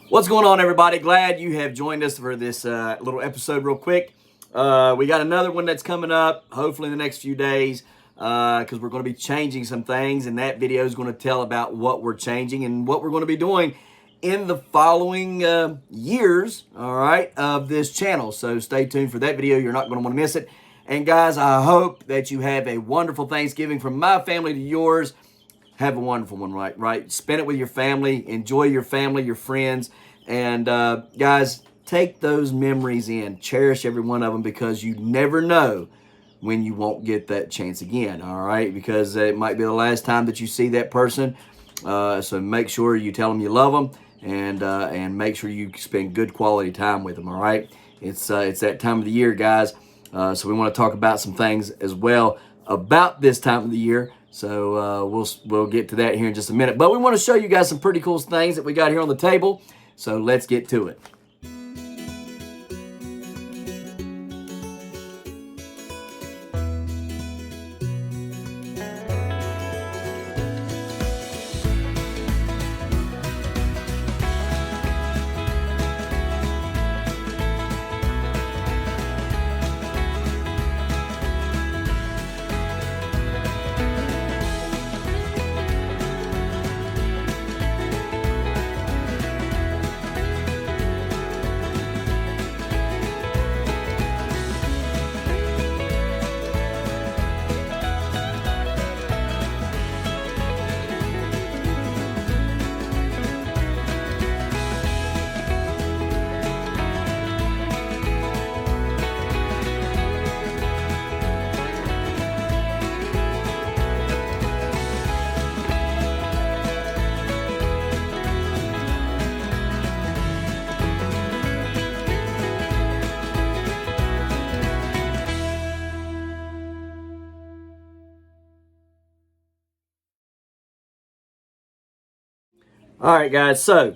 What's going on, everybody? Glad you have joined us for this little episode real quick. We got another one that's coming up, hopefully in the next few days, because we're going to be changing some things, and that video is going to tell about what we're changing and what we're going to be doing in the following years, all right, of this channel. So stay tuned for that video. You're not going to want to miss it. And guys, I hope that you have a wonderful Thanksgiving from my family to yours. Have a wonderful one, right? Spend it with your family. Enjoy your family, your friends. And guys, take those memories in. Cherish every one of them, because you never know when you won't get that chance again, all right? Because it might be the last time that you see that person. So make sure you tell them you love them, and make sure you spend good quality time with them, all right? It's that time of the year, guys. So we want to talk about some things as well about this time of the year. So we'll get to that here in just a minute. But we want to show you guys some pretty cool things that we got here on the table. So let's get to it. All right, guys, so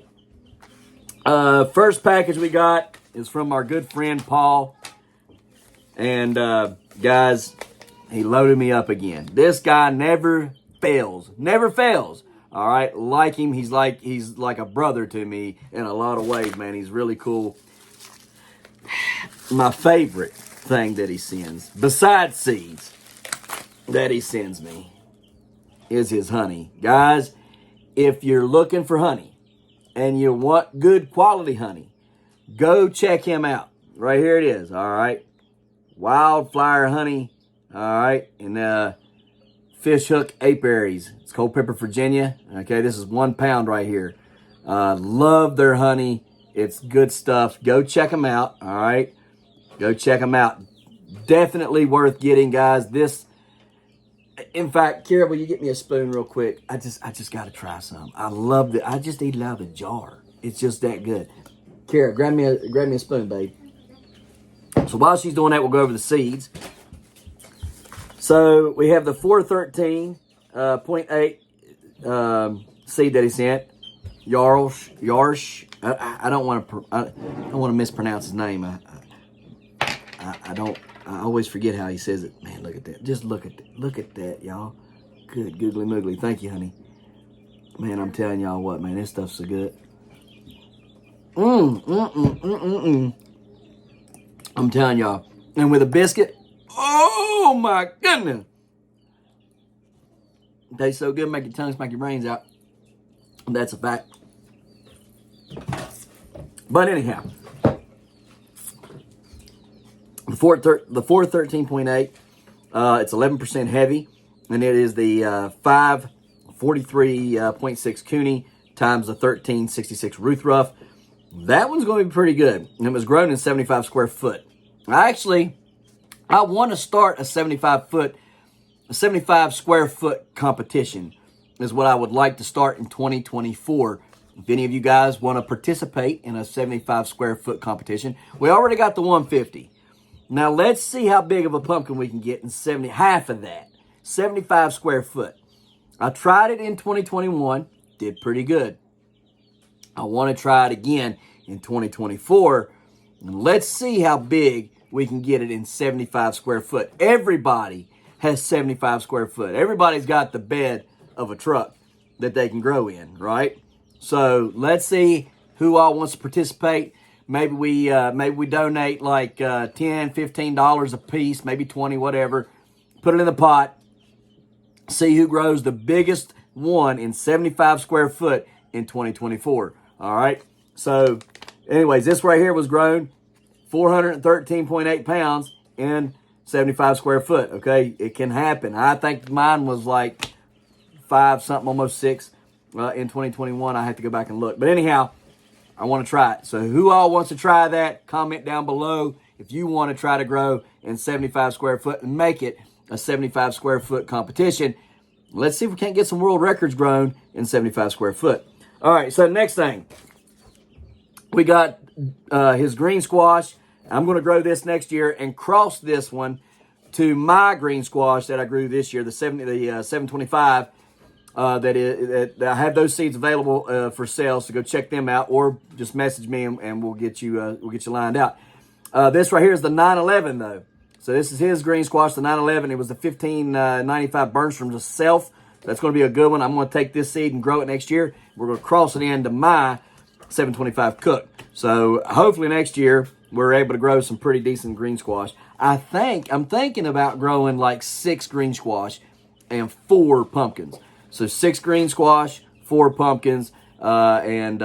first package we got is from our good friend Paul. And guys, he loaded me up again. This guy never fails. All right, like him, he's like a brother to me in a lot of ways, man. He's really cool. My favorite thing that he sends, besides seeds, that he sends me, is his honey. Guys, if you're looking for honey and you want good quality honey, go check him out. Right here it is, all right? Wildflower honey, all right? And Fish Hook Apiaries. It's Culpeper, Virginia. Okay, this is 1 pound right here. Love their honey. It's good stuff. Go check them out, all right? Go check them out. Definitely worth getting, guys. This, in fact, Kara, will you get me a spoon real quick? I just got to try some. I love it. I just eat it out of the jar. It's just that good. Kara, grab me a spoon, babe. So while she's doing that, we'll go over the seeds. So we have the 413.8 seed that he sent. Yarsh. I don't want to mispronounce his name. I always forget how he says it. Man, look at that. Just look at that, y'all. Good googly moogly. Thank you, honey. Man, I'm telling y'all what, man, this stuff's so good. I'm telling y'all. And with a biscuit, oh my goodness. It tastes so good, make your tongue smack your brains out. That's a fact. But anyhow, the 413.8, it's 11% heavy, and it is the 543.6 Cooney times the 1366 Ruth Rough. That one's going to be pretty good. And it was grown in 75 square foot. I want to start a 75 square foot competition is what I would like to start in 2024. If any of you guys want to participate in a 75 square foot competition, we already got the 150. Now let's see how big of a pumpkin we can get in half of that, 75 square foot. I tried it in 2021, did pretty good. I want to try it again in 2024. And let's see how big we can get it in 75 square foot. Everybody has 75 square foot. Everybody's got the bed of a truck that they can grow in, right? So let's see who all wants to participate. Maybe we donate like $10, $15 a piece, maybe 20, whatever. Put it in the pot. See who grows the biggest one in 75 square foot in 2024. All right. So, anyways, this right here was grown 413.8 pounds in 75 square foot. Okay, it can happen. I think mine was like 5 something, almost 6 in 2021. I have to go back and look. But anyhow, I want to try it. So who all wants to try that? Comment down below if you want to try to grow in 75 square foot and make it a 75 square foot competition. Let's see if we can't get some world records grown in 75 square foot. All right, so next thing. We got his green squash. I'm going to grow this next year and cross this one to my green squash that I grew this year, the 725. That I have those seeds available for sale, so go check them out, or just message me and we'll get you lined out. This right here is the 911 though. So this is his green squash, the 911. It was the 1595 Bernstroms itself. That's going to be a good one. I'm going to take this seed and grow it next year. We're going to cross it into my 725 Cook. So hopefully next year we're able to grow some pretty decent green squash. I'm thinking about growing like 6 green squash and 4 pumpkins. So 6 green squash, 4 pumpkins, and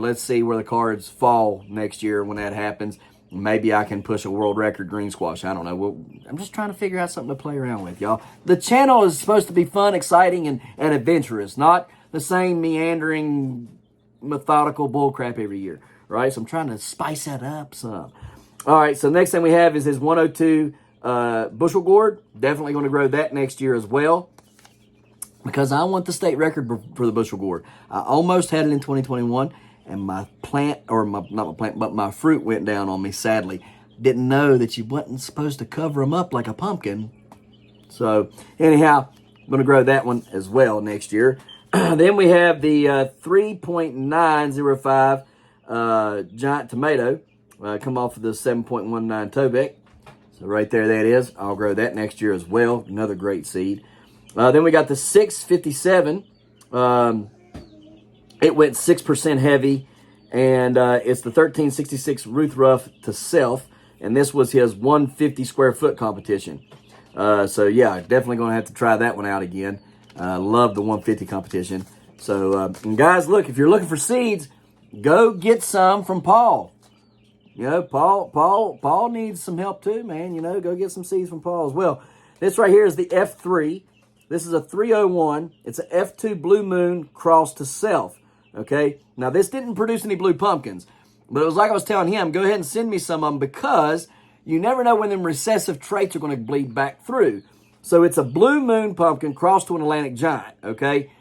let's see where the cards fall next year when that happens. Maybe I can push a world record green squash. I don't know. I'm just trying to figure out something to play around with, y'all. The channel is supposed to be fun, exciting, and adventurous, not the same meandering, methodical bullcrap every year, right? So I'm trying to spice that up some. All right, so next thing we have is his 102 bushel gourd. Definitely going to grow that next year as well, because I want the state record for the bushel gourd. I almost had it in 2021, and my plant, or not my plant, but my fruit went down on me, sadly. Didn't know that you wasn't supposed to cover them up like a pumpkin. So, anyhow, I'm going to grow that one as well next year. Then we have the 3.905 giant tomato, come off of the 7.19 Tobec. So right there, that is. I'll grow that next year as well. Another great seed. Then we got the 657. It went 6% heavy, and it's the 1366 Ruth Ruff to Self, and this was his 150 square foot competition. So yeah, definitely going to have to try that one out again. Love the 150 competition. So and guys, look, if you're looking for seeds, go get some from Paul. You know, Paul needs some help too, man. You know, go get some seeds from Paul as well. This right here is the F3. This is a 301. It's a F2 Blue Moon cross to Self. Okay, now this didn't produce any blue pumpkins, but it was like I was telling him, go ahead and send me some of them, because you never know when them recessive traits are going to bleed back through. So it's a Blue Moon pumpkin crossed to an Atlantic Giant, okay?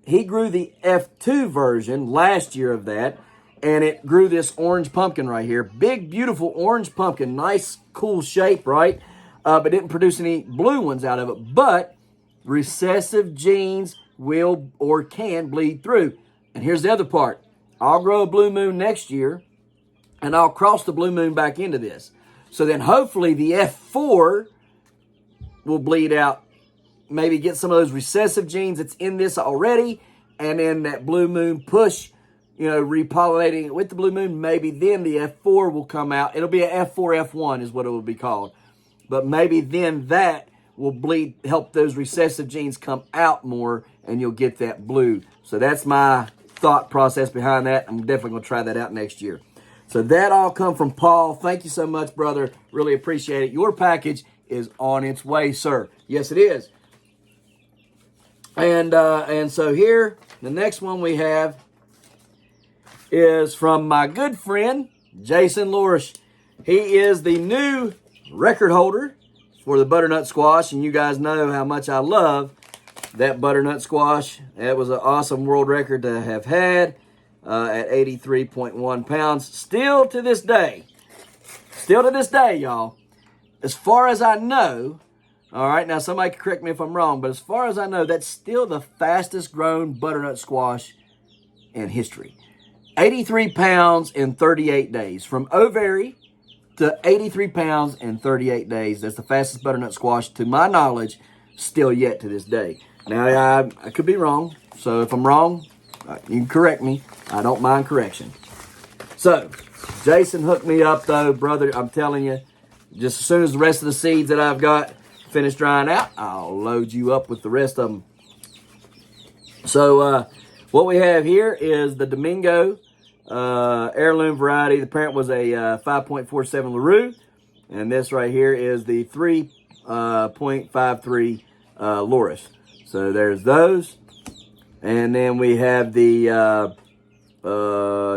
He grew the F2 version last year of that, and it grew this orange pumpkin right here. Big, beautiful orange pumpkin, nice, cool shape, right? But didn't produce any blue ones out of it. But recessive genes will or can bleed through. And here's the other part. I'll grow a Blue Moon next year, and I'll cross the Blue Moon back into this. So then hopefully the F4 will bleed out, maybe get some of those recessive genes that's in this already, and then that Blue Moon push, you know, repollinating it with the Blue Moon, maybe then the F4 will come out. It'll be a F4, F1 is what it will be called. But maybe then that will help those recessive genes come out more, and you'll get that blue. So that's my thought process behind that. I'm definitely going to try that out next year. So that all come from Paul. Thank you so much, brother. Really appreciate it. Your package is on its way, sir. Yes, it is. And so here, the next one we have is from my good friend, Jason Lorish. He is the new record holder for the butternut squash, and you guys know how much I love that butternut squash. That was an awesome world record to have had at 83.1 pounds. Still to this day, y'all, as far as I know, all right, now somebody can correct me if I'm wrong, but as far as I know, that's still the fastest grown butternut squash in history. 83 pounds in 38 days. From ovary to 83 pounds in 38 days. That's the fastest butternut squash, to my knowledge, still yet to this day. Now, I could be wrong, so if I'm wrong, you can correct me. I don't mind correction. So, Jason hooked me up, though, brother. I'm telling you, just as soon as the rest of the seeds that I've got finish drying out, I'll load you up with the rest of them. So, what we have here is the Domingo heirloom variety. The parent was a 5.47 LaRue, and this right here is the 3.53 Loris. So, there's those. And then we have the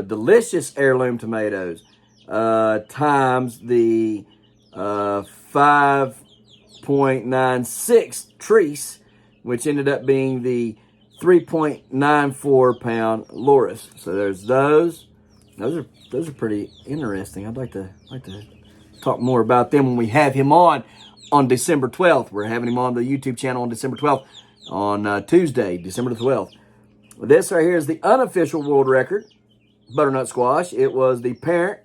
delicious heirloom tomatoes times the 5.96 Treese, which ended up being the 3.94 pound Loris. So there's those. Those are pretty interesting. I'd like to talk more about them when we have him on December 12th. We're having him on the YouTube channel on December 12th, on Tuesday, December the 12th. This right here is the unofficial world record butternut squash. It was the parent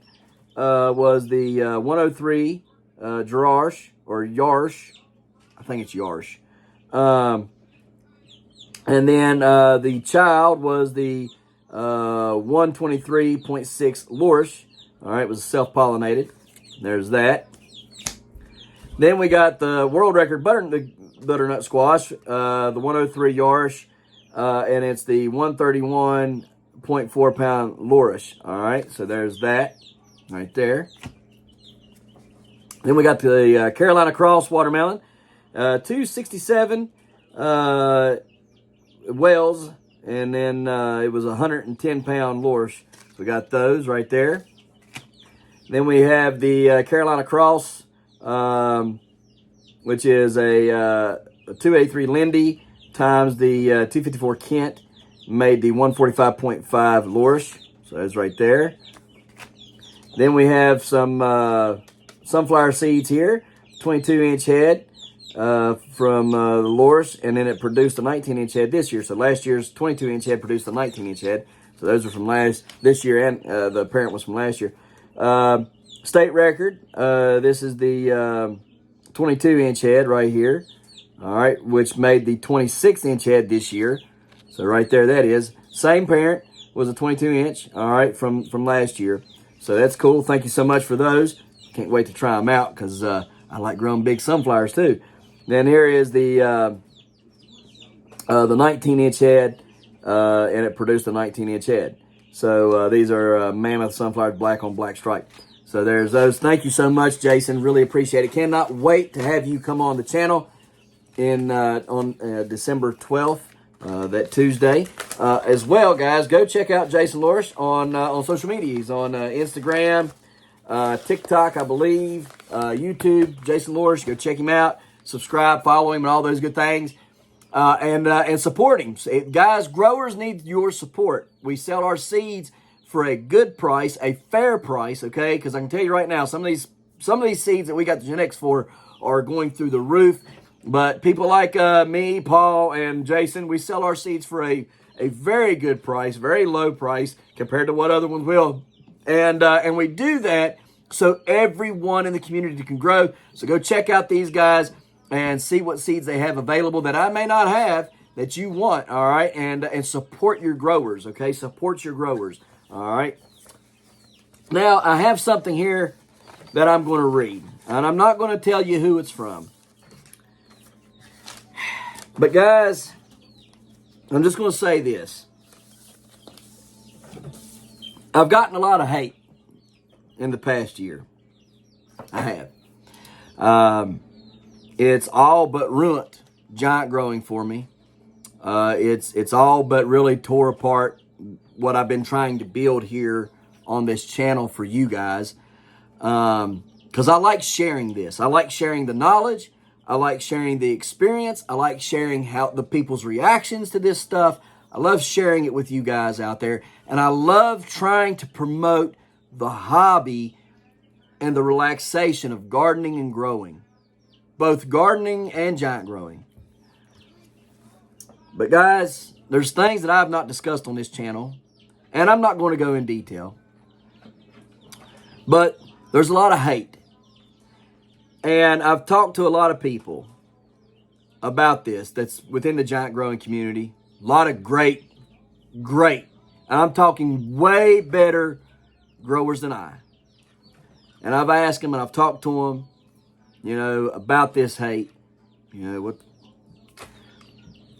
was the 103 Jarash or Yarsh. I think it's Yarsh. And then the child was the 123.6 Lorish. All right, it was self-pollinated. There's that. Then we got the world record butternut squash, the 103 Yarsh, and it's the 131.4 pound Lorish. All right, so there's that right there. Then we got the Carolina Cross watermelon, 267 Wells, and then it was 110 pound Lorish. So we got those right there. Then we have the Carolina Cross, which is a 283 Lindy times the 254 Kent, made the 145.5 Lorish. So that's right there. Then we have some sunflower seeds here, 22-inch head from the Lorish, and then it produced a 19-inch head this year. So last year's 22-inch head produced a 19-inch head. So those are from this year, and the parent was from last year. State record, this is the 22-inch head right here, all right, which made the 26-inch head this year. So right there, that is. Same parent, was a 22-inch, all right, from last year. So that's cool. Thank you so much for those. Can't wait to try them out because I like growing big sunflowers too. Then here is the 19-inch head, and it produced a 19-inch head. So these are Mammoth sunflowers, black on black stripe. So there's those. Thank you so much, Jason. Really appreciate it. Cannot wait to have you come on the channel on December 12th, that Tuesday. As well, guys, go check out Jason Lorish on social media. He's on Instagram, TikTok, I believe, YouTube, Jason Lorish. Go check him out. Subscribe, follow him, and all those good things. And support him. Guys, growers need your support. We sell our seeds for a good price, a fair price, okay? Because I can tell you right now, some of these seeds that we got the genetics for are going through the roof. But people like me, Paul, and Jason, we sell our seeds for a very good price, very low price compared to what other ones will. And we do that so everyone in the community can grow. So go check out these guys and see what seeds they have available that I may not have that you want, all right? And support your growers, okay? Support your growers, all right? Now, I have something here that I'm going to read, and I'm not going to tell you who it's from. But, guys, I'm just going to say this. I've gotten a lot of hate in the past year. I have. It's all but ruined giant growing for me. It's all but really tore apart what I've been trying to build here on this channel for you guys. Because I like sharing this. I like sharing the knowledge. I like sharing the experience. I like sharing how the people's reactions to this stuff. I love sharing it with you guys out there. And I love trying to promote the hobby and the relaxation of gardening and growing. Both gardening and giant growing. But guys, there's things that I've not discussed on this channel, and I'm not going to go in detail. But there's a lot of hate. And I've talked to a lot of people about this that's within the giant growing community. A lot of great, and I'm talking way better growers than I. And I've asked them and I've talked to them, you know, about this hate. You know, what.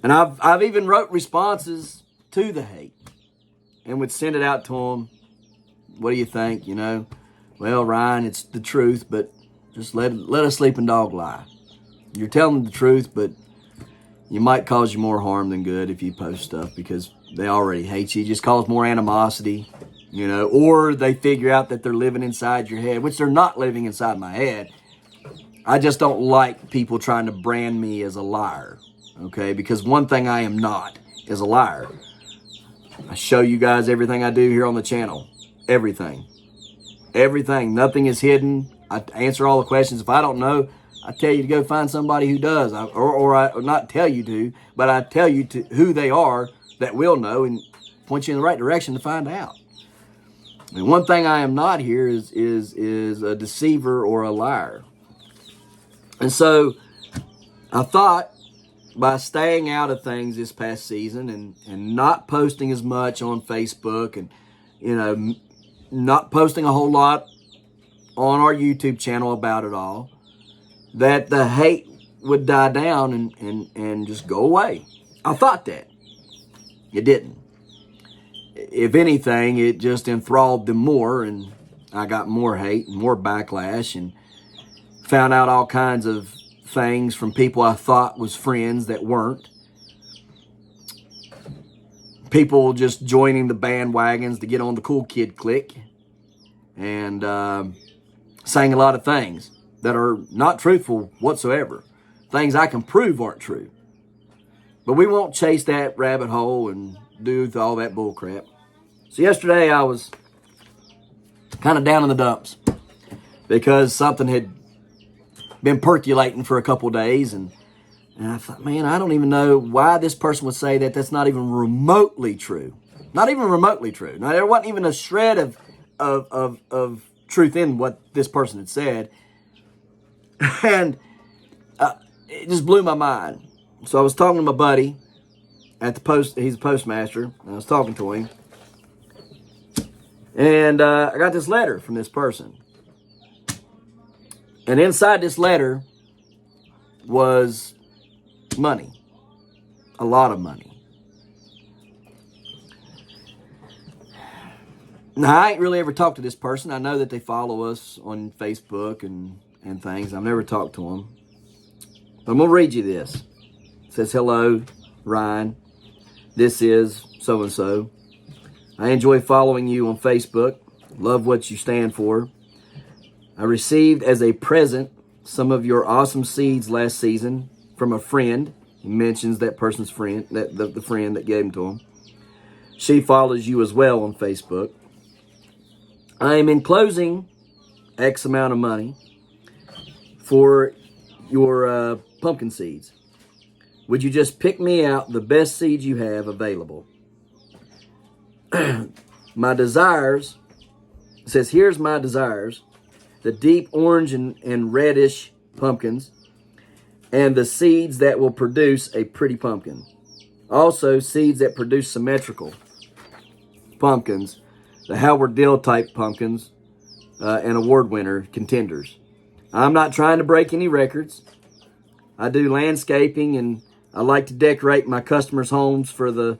And I've even wrote responses to the hate and would send it out to them. What do you think? You know, well, Ryan, it's the truth, but just let a sleeping dog lie. You're telling the truth, but you might cause you more harm than good if you post stuff because they already hate you. You just cause more animosity, you know, or they figure out that they're living inside your head, which they're not living inside my head. I just don't like people trying to brand me as a liar, okay? Because one thing I am not is a liar. I show you guys everything I do here on the channel. Everything. Everything. Nothing is hidden. I answer all the questions. If I don't know, I tell you to go find somebody who does. Or not tell you to, but I tell you to who they are that will know and point you in the right direction to find out. And one thing I am not here is a deceiver or a liar. And so I thought by staying out of things this past season and not posting as much on Facebook and, you know, not posting a whole lot on our YouTube channel about it all, that the hate would die down and just go away. I thought that. It didn't. If anything, it just enthralled them more, and I got more hate and more backlash and found out all kinds of things from people I thought was friends that weren't. People just joining the bandwagons to get on the cool kid clique and saying a lot of things that are not truthful whatsoever. Things I can prove aren't true. But we won't chase that rabbit hole and do all that bull crap. So yesterday I was kind of down in the dumps because something had been percolating for a couple days, and I thought, man, I don't even know why this person would say that. That's not even remotely true. Not even remotely true. Now, there wasn't even a shred of truth in what this person had said. And it just blew my mind. So I was talking to my buddy at the post. He's a postmaster. And I was talking to him. And I got this letter from this person. And inside this letter was money. A lot of money. Now, I ain't really ever talked to this person. I know that they follow us on Facebook and things. I've never talked to them. But I'm going to read you this. It says, hello, Ryan. This is so-and-so. I enjoy following you on Facebook. Love what you stand for. I received as a present some of your awesome seeds last season from a friend. He mentions that person's friend, the friend that gave them to him. She follows you as well on Facebook. I am enclosing X amount of money for your pumpkin seeds. Would you just pick me out the best seeds you have available? My desires, it says, here's my desires. The deep orange and reddish pumpkins, and the seeds that will produce a pretty pumpkin. Also, seeds that produce symmetrical pumpkins, the Howard Dill type pumpkins, and award winner contenders. I'm not trying to break any records. I do landscaping, and I like to decorate my customers' homes for the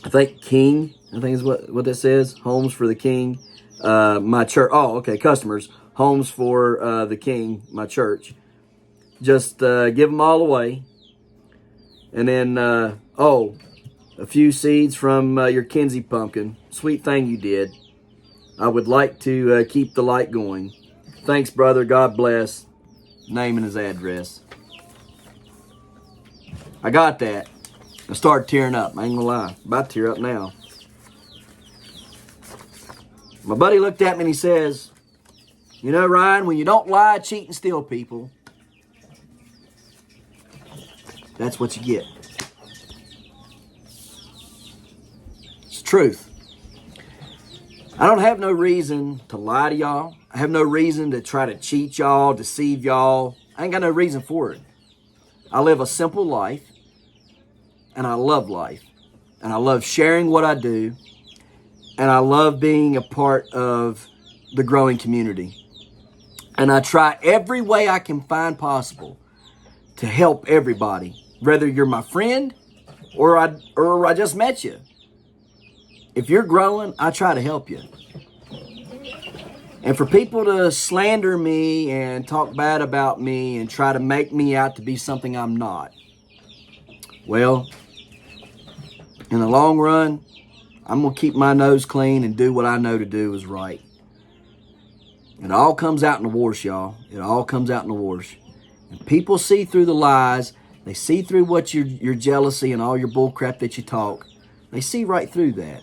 I think King, I think is what that says, homes for the King. My church, customers, homes for the King, my church. Just give them all away. And then, a few seeds from your Kinsey pumpkin. Sweet thing you did. I would like to keep the light going. Thanks, brother. God bless. Name and his address. I got that. I started tearing up. I ain't gonna lie. About to tear up now. My buddy looked at me and he says, you know, Ryan, when you don't lie, cheat, and steal people, that's what you get. It's the truth. I don't have no reason to lie to y'all. I have no reason to try to cheat y'all, deceive y'all. I ain't got no reason for it. I live a simple life, and I love life. And I love sharing what I do. and I love being a part of the growing community. And I try every way I can find possible to help everybody, whether you're my friend or I just met you. If you're growing, I try to help you. And for people to slander me and talk bad about me and try to make me out to be something I'm not, well, in the long run, I'm going to keep my nose clean and do what I know to do is right. It all comes out in the wash, y'all. It all comes out in the wash. And people see through the lies. They see through what your jealousy and all your bull crap that you talk. They see right through that.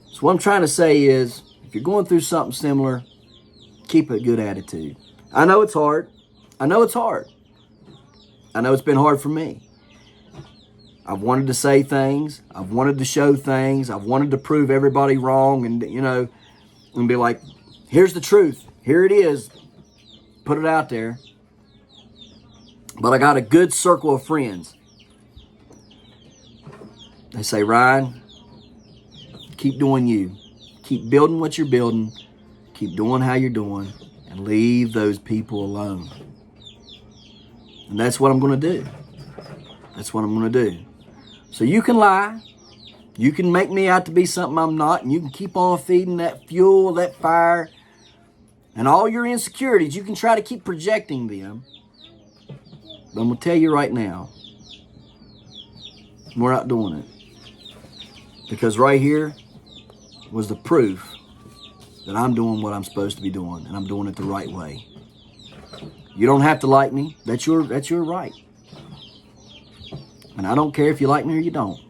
So what I'm trying to say is, if you're going through something similar, keep a good attitude. I know it's hard. I know it's hard. I know it's been hard for me. I've wanted to say things. I've wanted to show things. I've wanted to prove everybody wrong and, and be like, here's the truth. Here it is. Put it out there. But I got a good circle of friends. They say, Ryan, keep doing you. Keep building what you're building. Keep doing how you're doing. And leave those people alone. And that's what I'm going to do. That's what I'm going to do. So you can lie. You can make me out to be something I'm not. And you can keep on feeding that fuel, that fire. And all your insecurities, you can try to keep projecting them. But I'm going to tell you right now, we're not doing it. Because right here was the proof that I'm doing what I'm supposed to be doing. And I'm doing it the right way. You don't have to like me. That's your right. And I don't care if you like me or you don't.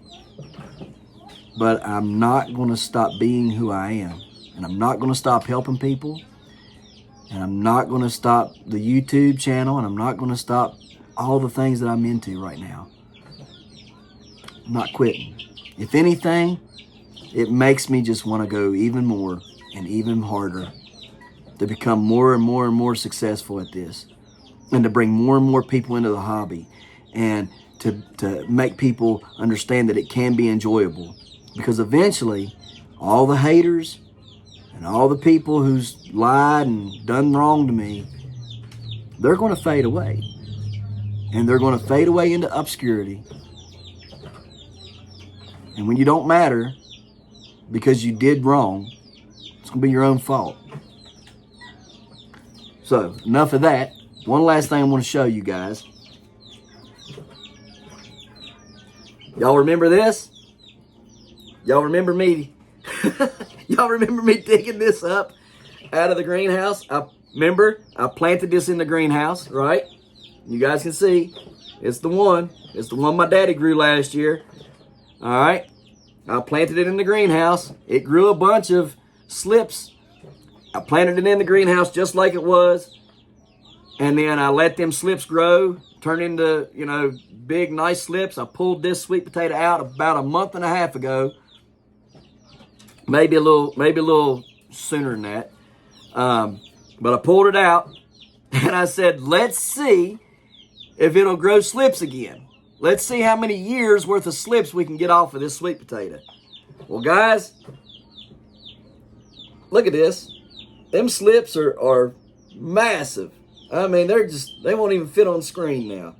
But I'm not going to stop being who I am. And I'm not going to stop helping people. And I'm not going to stop the YouTube channel. And I'm not going to stop all the things that I'm into right now. I'm not quitting. If anything, it makes me just want to go even more and even harder to become more and more and more successful at this. And to bring more and more people into the hobby. And to make people understand that it can be enjoyable. Because eventually, all the haters and all the people who's lied and done wrong to me, they're going to fade away. And they're going to fade away into obscurity. And when you don't matter because you did wrong, it's going to be your own fault. So, enough of that. One last thing I want to show you guys. Y'all remember this? Y'all remember me? Y'all remember me digging this up out of the greenhouse? I planted this in the greenhouse, right? You guys can see. It's the one. It's the one my daddy grew last year. All right. I planted it in the greenhouse. It grew a bunch of slips. I planted it in the greenhouse just like it was. And then I let them slips grow, turn into, big, nice slips. I pulled this sweet potato out about a month and a half ago. Maybe a little sooner than that. But I pulled it out and I said, let's see if it'll grow slips again. Let's see how many years worth of slips we can get off of this sweet potato. Well, guys, look at this. Them slips are massive. I mean, they won't even fit on screen now.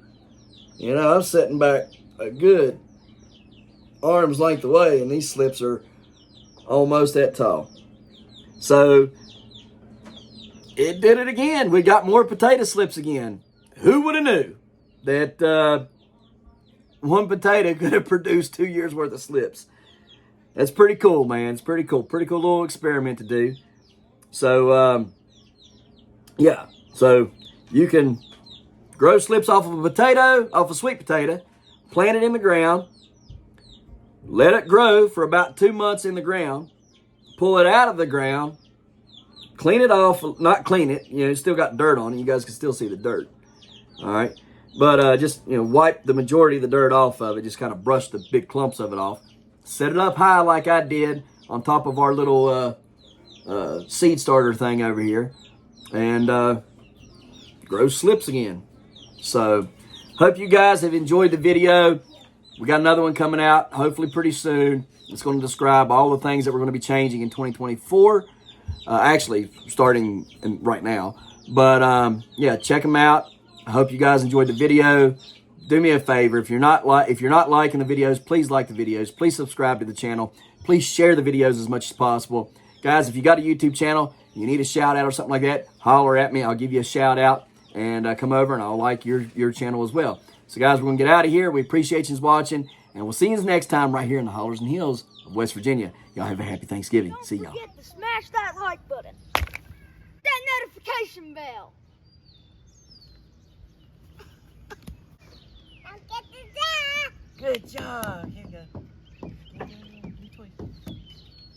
I'm sitting back a good arm's length away, and these slips are almost that tall. So, it did it again. We got more potato slips again. Who would have knew that one potato could have produced 2 years worth of slips? That's pretty cool, man. It's pretty cool. Pretty cool little experiment to do. So, yeah. So, you can grow slips off of a sweet potato, plant it in the ground, let it grow for about 2 months in the ground, pull it out of the ground, clean it off, not clean it, it's still got dirt on it. You guys can still see the dirt. All right. But just, wipe the majority of the dirt off of it, just kind of brush the big clumps of it off. Set it up high like I did on top of our little seed starter thing over here. And grow slips again. So, hope you guys have enjoyed the video. We got another one coming out, hopefully pretty soon. It's going to describe all the things that we're going to be changing in 2024. Actually, starting right now. But yeah, check them out. I hope you guys enjoyed the video. Do me a favor, if you're not liking the videos, please like the videos. Please subscribe to the channel. Please share the videos as much as possible. Guys, if you got a YouTube channel, you need a shout out or something like that, holler at me. I'll give you a shout out and come over and I'll like your channel as well. So guys, we're going to get out of here. We appreciate you watching, and we'll see you next time right here in the Hollers and Hills of West Virginia. Y'all have a happy Thanksgiving. See y'all. Don't forget to smash that like button. That notification bell. Good job. Here you go.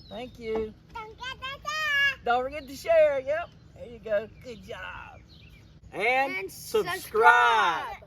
Thank you. Don't forget to share. Yep. There you go. Good job. And subscribe.